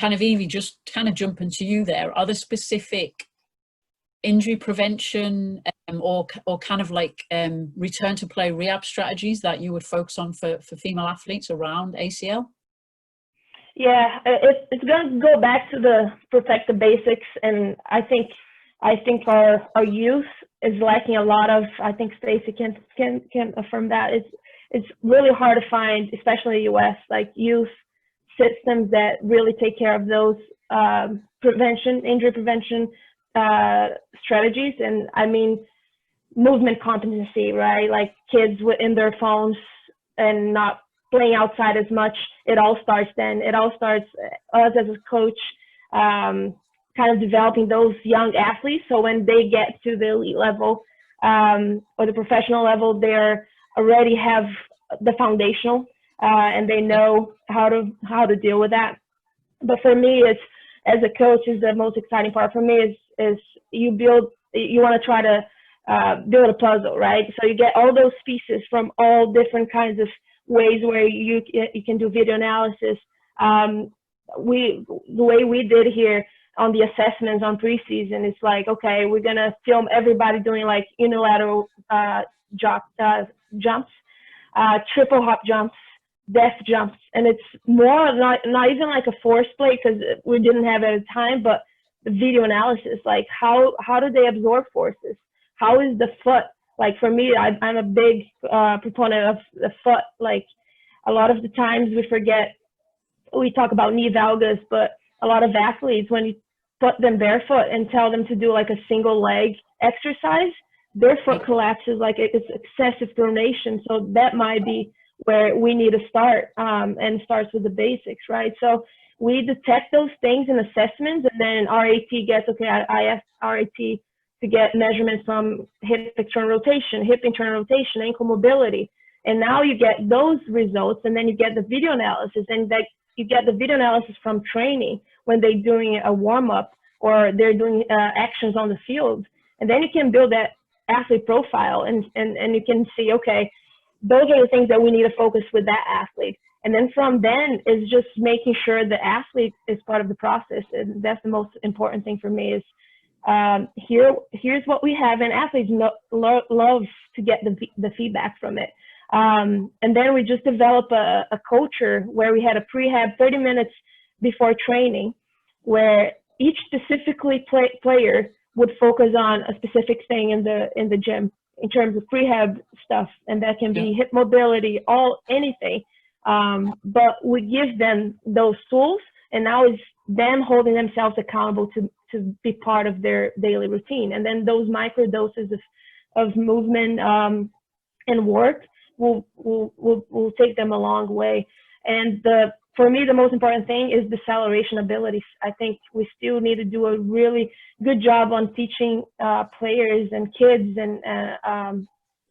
kind of Ivi, just kind of jumping to you there, are there specific injury prevention or kind of like return to play rehab strategies that you would focus on for female athletes around ACL? Yeah, it's going to go back to the protect the basics, and I think our youth is lacking a lot of. I think Stacey can affirm that. It's really hard to find, especially in the US, like youth systems that really take care of those injury prevention strategies. And I mean, movement competency, right? Like kids in their phones and not playing outside as much. It all starts then. It all starts us as a coach kind of developing those young athletes. So when they get to the elite level or the professional level, they're already have the foundational and they know how to deal with that. But for me, it's, as a coach, is the most exciting part for me is you want to try to build a puzzle, right? So you get all those pieces from all different kinds of ways where you can do video analysis. The way we did here on the assessments on preseason, it's like, okay, we're gonna film everybody doing like unilateral jumps, triple hop jumps, death jumps, and it's more not even like a force play because we didn't have it at the time, but the video analysis, like how do they absorb forces? How is the foot? Like for me, I'm a big proponent of the foot. Like a lot of the times we talk about knee valgus, but a lot of athletes, when you put them barefoot and tell them to do like a single leg exercise, their foot collapses, like it's excessive pronation. So that might be where we need to start, and starts with the basics, right? So we detect those things in assessments, and then RAT gets, okay, I asked RAT to get measurements from hip internal rotation, ankle mobility. And now you get those results, and then you get the video analysis, and that you get the video analysis from training when they're doing a warm-up or they're doing actions on the field. And then you can build that athlete profile, and you can see, okay, those are the things that we need to focus with that athlete. And then from then is just making sure the athlete is part of the process. And that's the most important thing for me is, here's what we have, and athletes love to get the feedback from it. And then we just develop a culture where we had a prehab 30 minutes before training, where each specifically player would focus on a specific thing in the gym in terms of prehab stuff, and that can be hip mobility, anything. But we give them those tools, and now it's them holding themselves accountable to be part of their daily routine. And then those micro doses of movement and work will take them a long way. And for me, the most important thing is deceleration abilities. I think we still need to do a really good job on teaching players and kids and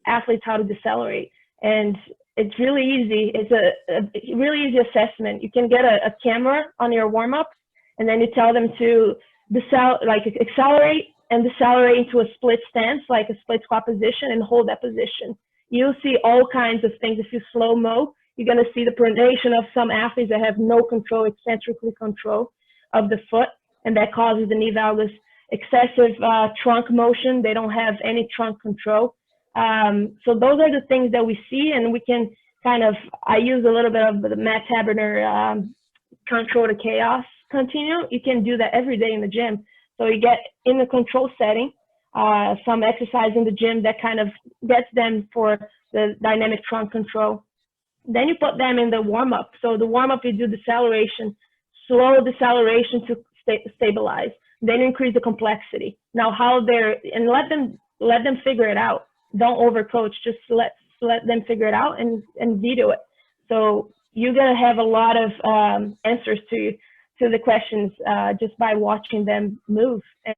athletes how to decelerate. And it's really easy. It's a really easy assessment. You can get a camera on your warm-up, and then you tell them to accelerate and decelerate into a split stance, like a split squat position, and hold that position. You'll see all kinds of things. If you slow-mo, you're going to see the pronation of some athletes that have no control, eccentrically control of the foot, and that causes the knee valgus. Excessive trunk motion, they don't have any trunk control. So those are the things that we see, and we can I use a little bit of the Matt Taberner control to chaos continuum. You can do that every day in the gym. So you get in the control setting, some exercise in the gym that kind of gets them for the dynamic trunk control. Then you put them in the warm-up. So the warm-up, you do deceleration, slow deceleration to stabilize. Then increase the complexity. Now and let them figure it out. Don't overcoach, just let them figure it out and video it. So you're gonna have a lot of answers to the questions just by watching them move. And